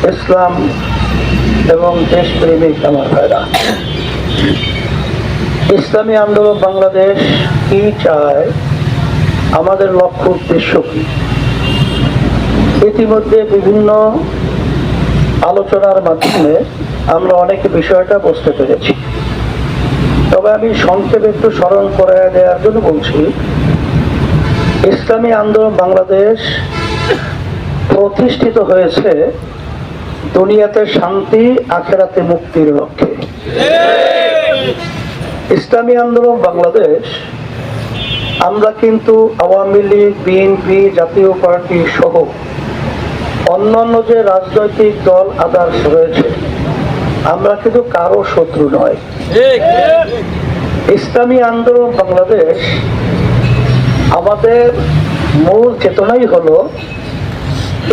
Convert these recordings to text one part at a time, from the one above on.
ইসলাম এবং দেশপ্রেমিক আমার ভাইরা, ইসলামী আন্দোলন বাংলাদেশ কি চায়, আমাদের লক্ষ্য উদ্দেশ্য কি, ইতিমধ্যে বিভিন্ন আলোচনার মাধ্যমে আমরা অনেক বিষয়টা বুঝতে পেরেছি। তবে আমি সংক্ষেপে একটু স্মরণ করে দেওয়ার জন্য বলছি, ইসলামী আন্দোলন বাংলাদেশ প্রতিষ্ঠিত হয়েছে দুনিয়াতে শান্তি, আখেরাতে মুক্তির লক্ষ্যে। ইসলামী আন্দোলন বাংলাদেশ আমরা কিন্তু আওয়ামী লীগ, বিএনপি, জাতীয় পার্টি সহ অন্যান্য যে রাজনৈতিক দল আদার্স রয়েছে, আমরা কিন্তু কারো শত্রু নয়। ইসলামী আন্দোলন বাংলাদেশ আমাদের মূল চেতনাই হলো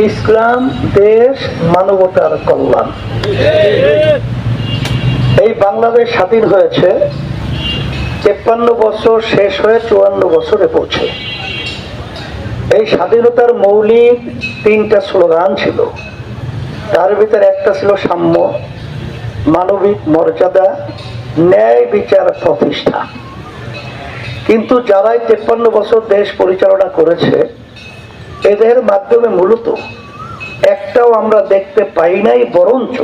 ইসলাম, দেশ, মানবতার কল্যাণ। এই বাংলাদেশ স্বাধীন হয়েছে 53 বছর শেষ হয়ে 54 বছরে পৌঁছে। এই স্বাধীনতার মৌলিক 3টা স্লোগান ছিল। তার ভিতরে একটা ছিল সাম্য, মানবিক মর্যাদা, ন্যায় বিচার প্রতিষ্ঠা। কিন্তু যারাই 53 বছর দেশ পরিচালনা করেছে, এদের মাধ্যমে মূলত একটাও আমরা দেখতে পাই নাই, বরঞ্চ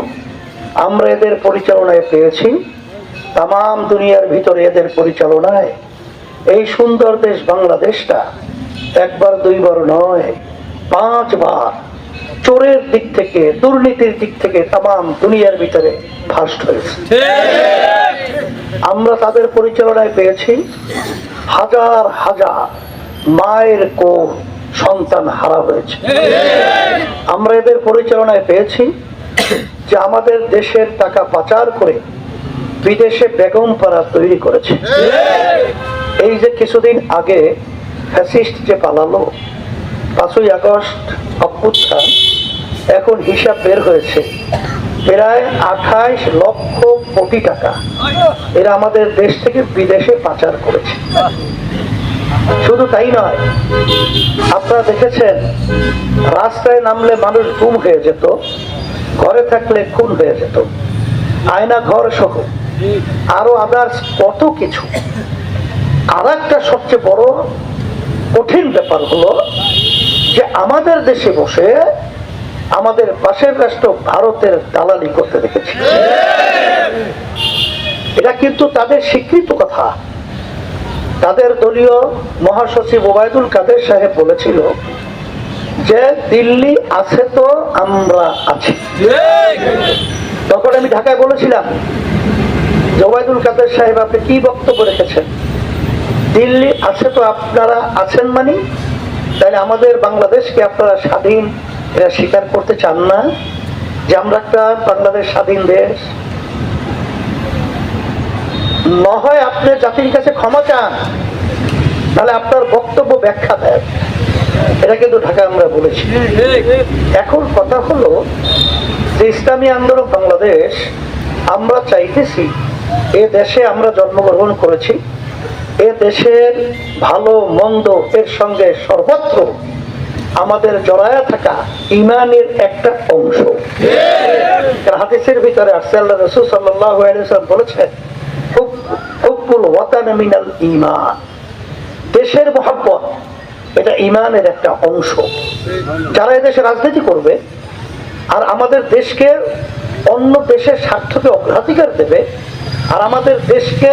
আমরা এদের পরিচালনায় পেয়েছি তাম দুনিয়ার ভিতরে এদের পরিচালনায় এই সুন্দর দেশ বাংলাদেশটা একবার দুইবার নয়, 5 বার চোরের দিক থেকে, দুর্নীতির দিক থেকে তাম দুনিয়ার ভিতরে ফার্স্ট হয়েছে। আমরা তাদের পরিচালনায় পেয়েছি হাজার হাজার মায়ের কোল সন্তান হারা হয়েছে। আমরা এদের পরিচালনায় পেয়েছি যে আমাদের দেশের টাকা পাচার করে বিদেশে বেগম পাড়া তৈরি করেছে। এই যে কিছুদিন আগে ফ্যাসিস্ট যে পালালো, 5ই আগস্ট অভ্যুত্থান, এখন হিসাব বের হয়েছে প্রায় 28 লক্ষ কোটি টাকা এরা আমাদের দেশ থেকে বিদেশে পাচার করেছে। শুধু তাই নয়, আপনারা দেখেছেন রাস্তায় নামলে মানুষ গুম হয়ে যেত, ঘরে থাকলে খুন হয়ে যেত, আয়না ঘর সহ আরো আদার্স কত কিছু। আর একটা সবচেয়ে বড় কঠিন ব্যাপার হলো যে আমাদের দেশে বসে আমাদের পাশের রাষ্ট্র ভারতের দালালি করতে দেখেছি। এটা কিন্তু তাদের স্বীকৃত কথা। তাদের দলীয় মহাসচিব ওবায়দুল কাদের সাহেব বলেছিল যে দিল্লি আছে তো আমরা আছি। তখন আমি ঢাকায় বলেছিলাম যে ওবায়দুল কাদের সাহেব, আপনি কি বক্তব্য রেখেছেন? দিল্লি আছে তো আপনারা আছেন মানে তাহলে আমাদের বাংলাদেশকে আপনারা স্বাধীন এরা স্বীকার করতে চান না যে আমরা একটা বাংলাদেশ স্বাধীন দেশ? না হয় আপনি জাতির কাছে ক্ষমা চান, তাহলে আপনার বক্তব্য ব্যাখ্যা দেন। এটা কিন্তু ঢাকা আমরা বলেছি। এখন কথা হলো যে ইসলামী আন্দোলন বাংলাদেশ আমরা চাইতেছি, এ দেশে আমরা জন্মগ্রহণ করেছি, এ দেশের ভালো মন্দ এর সঙ্গে সর্বত্র আমাদের জড়ায়া থাকা ইমানের একটা অংশ। হাদিসের ভিতরে আসছে, আল্লাহ রাসূল সাল্লাল্লাহু আলাইহি ওয়াসাল্লাম বলেছেন, হুব্বুল ওয়াতান মিনাল ঈমান, দেশের মহব্বত এটা ঈমানের একটা অংশ। যারা এদেশে রাজনীতি করবে আর আমাদের দেশকে অন্য দেশের স্বার্থকে অগ্রাধিকার দেবে আর আমাদের দেশকে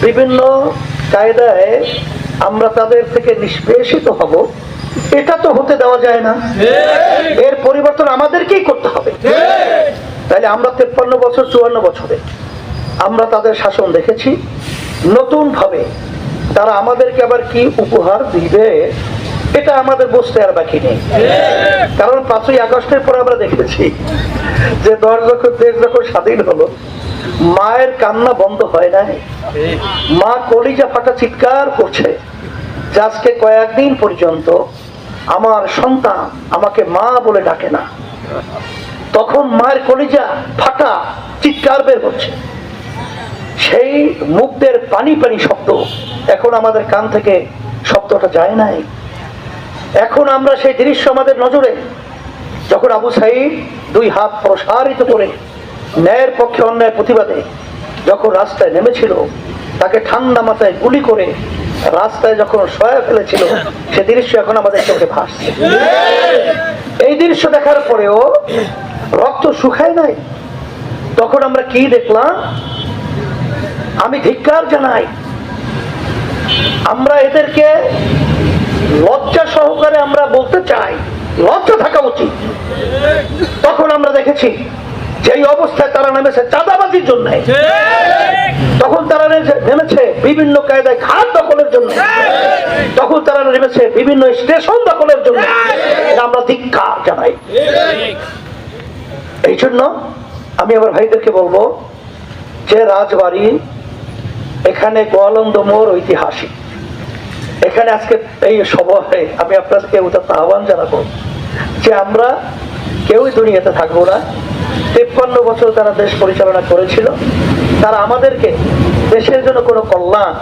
বিভিন্ন কায়দায় আমরা তাদের থেকে নিষ্পেষিত হব, এটা তো হতে দেওয়া যায় না। এর পরিবর্তন আমাদেরকেই করতে হবে। তাইলে আমরা 53 বছর 54 বছরে আমরা তাদের শাসন দেখেছি। নতুন ভাবে তারা আমাদেরকে আবার কি উপহার দিবে এটা আমাদের বুঝতে আর বাকি নেই। কারণ 5ই আগস্টের পর আমরা দেখেছি যে দেশ যখন স্বাধীন হলো, মায়ের কান্না বন্ধ হয় নাই। মা কলিজা ফাটা চিৎকার করছে যে আজকে কয়েকদিন পর্যন্ত আমার সন্তান আমাকে মা বলে ডাকে না। তখন মায়ের কলিজা ফাটা চিৎকার বের হচ্ছে, সেই মুখদের পানি পানি শব্দ এখন আমাদের কান থেকে শব্দটা যায় নাই। এখন আমরা সেই দৃশ্য আমাদের নজরে, যখন আবু সাঈদ দুই হাত প্রসারিত করে ন্যায়ের পক্ষে অন্যায় প্রতিবাদে যখন রাস্তায় নেমেছিল, তাকে ঠান্ডা মাথায় গুলি করে রাস্তায় যখন শোয়া ফেলেছিল, সে দৃশ্য এখন আমাদের চোখে ভাসছে। এই দৃশ্য দেখার পরেও রক্ত শুকায় নাই। তখন আমরা কি দেখলাম? আমি ধিক্কার জানাই, আমরা এদেরকে লজ্জা সহকারে আমরা বলতে চাই, লজ্জা থাকা উচিত। তখন আমরা দেখেছি যেই অবস্থায় তারা নেমেছে চাঁদাবাজির জন্য, তখন তারা নেমেছে বিভিন্ন কায়দায় ঘাট দখলের জন্য, তখন তারা নেমেছে বিভিন্ন স্টেশন দখলের জন্য। আমরা ধিক্কার জানাই। এই জন্য আমি আমার ভাইদেরকে বলবো যে রাজবাড়ি এখানে গোয়ালন্দ মোড় ঐতিহাসিক, এখানে আজকে এই সভায় আমি আপনাদেরকে আহ্বান জানাবো যে আমরা কেউই দুনিয়াতে থাকবো না। 53 বছর তারা দেশ পরিচালনা করেছিল, তারা আমাদেরকে দেশের জন্য কোনো কল্যাণ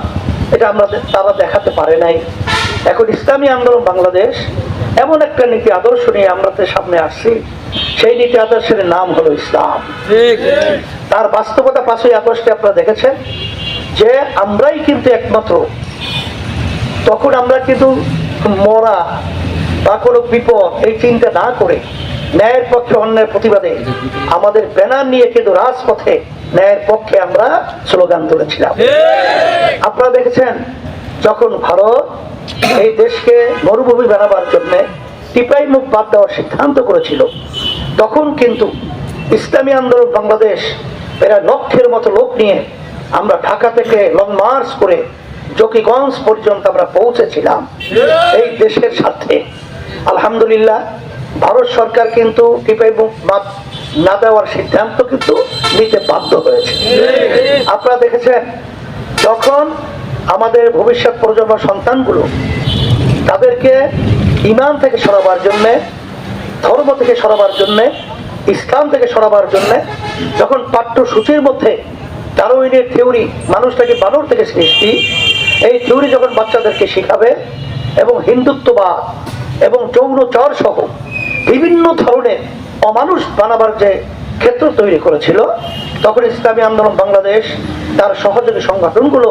এটা তারা দেখাতে পারে নাই। এখন ইসলামী আন্দোলন বাংলাদেশ এমন একটা নীতি আদর্শ নিয়ে আমরা সামনে আসছি, সেই নীতি আদর্শের নাম হলো ইসলাম। তার বাস্তবতা 5ই আগস্টে আপনারা দেখেছেন যে আমরাই কিন্তু একমাত্র, তখন আমরা কিন্তু মরা বা কোনো বিপদ এই চিন্তা না করে ন্যায়ের পক্ষে অন্যায়ের প্রতিবাদে আমাদের ব্যানার নিয়ে কিন্তু রাজপথে ন্যায়ের পক্ষে আমরা স্লোগান তুলেছিলাম। আপনারা দেখেছেন যখন ভারত এই দেশকে মরুভূমি বানাবার জন্য টিপাই মুখ বাদ দেওয়ার সিদ্ধান্ত করেছিল, তখন কিন্তু ইসলামী আন্দোলন বাংলাদেশ এরা লক্ষের মতো লোক নিয়ে আমরা ঢাকা থেকে লং মার্চ করে জকিগঞ্জ পর্যন্ত আমরা পৌঁছেছিলাম এই দেশের স্বার্থে। আলহামদুলিল্লাহ ভারত সরকার কিন্তু টিপাই মুখ বাদ না দেওয়ার সিদ্ধান্ত কিন্তু নিতে বাধ্য হয়েছে। আপনারা দেখেছেন যখন আমাদের ভবিষ্যৎ প্রজন্ম সন্তানগুলো তাদেরকে ইমান থেকে সরাবার জন্যে, ধর্ম থেকে সরাবার জন্যে, ইসলাম থেকে সরাবার জন্যে যখন পাঠ্যসূচির মধ্যে ডারউইনের থিওরি, মানুষটাকে বানর থেকে সৃষ্টি, এই থিওরি যখন বাচ্চাদেরকে শিখাবে এবং হিন্দুত্ববাদ এবং যৌনচর সহ বিভিন্ন ধরনের অমানুষ বানাবার যে ক্ষেত্র তৈরি করেছিল, তখন ইসলামী আন্দোলন বাংলাদেশ তার সহযোগী সংগঠনগুলো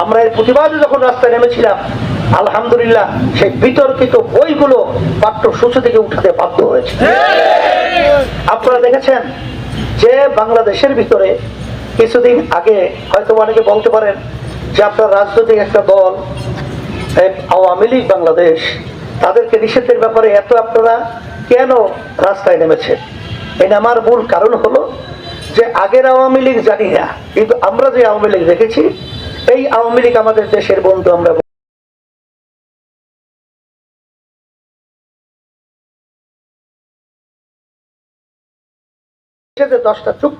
আমরা এর প্রতিবাদে যখন রাস্তায় নেমেছিলাম, আলহামদুলিল্লাহ সেই বিতর্কিত বইগুলো পাঠ্যসূচি থেকে উঠাতে বাধ্য হয়েছে। আপনারা দেখেছেন যে বাংলাদেশের ভিতরে কিছুদিন আগে হয়তো অনেকে বলতে পারেন যে আপনার রাজনৈতিক একটা দল আওয়ামী লীগ বাংলাদেশ, তাদেরকে নিষেধের ব্যাপারে এত আপনারা কেন রাস্তায় নেমেছে? এই নামার মূল কারণ হলো যে আগের আওয়ামী লীগ জানি না, কিন্তু আমরা যে আওয়ামী লীগ দেখেছি, এই আওয়ামী লীগ আমাদের দেশের বন্ধু। আমরা 10টা চুক্তি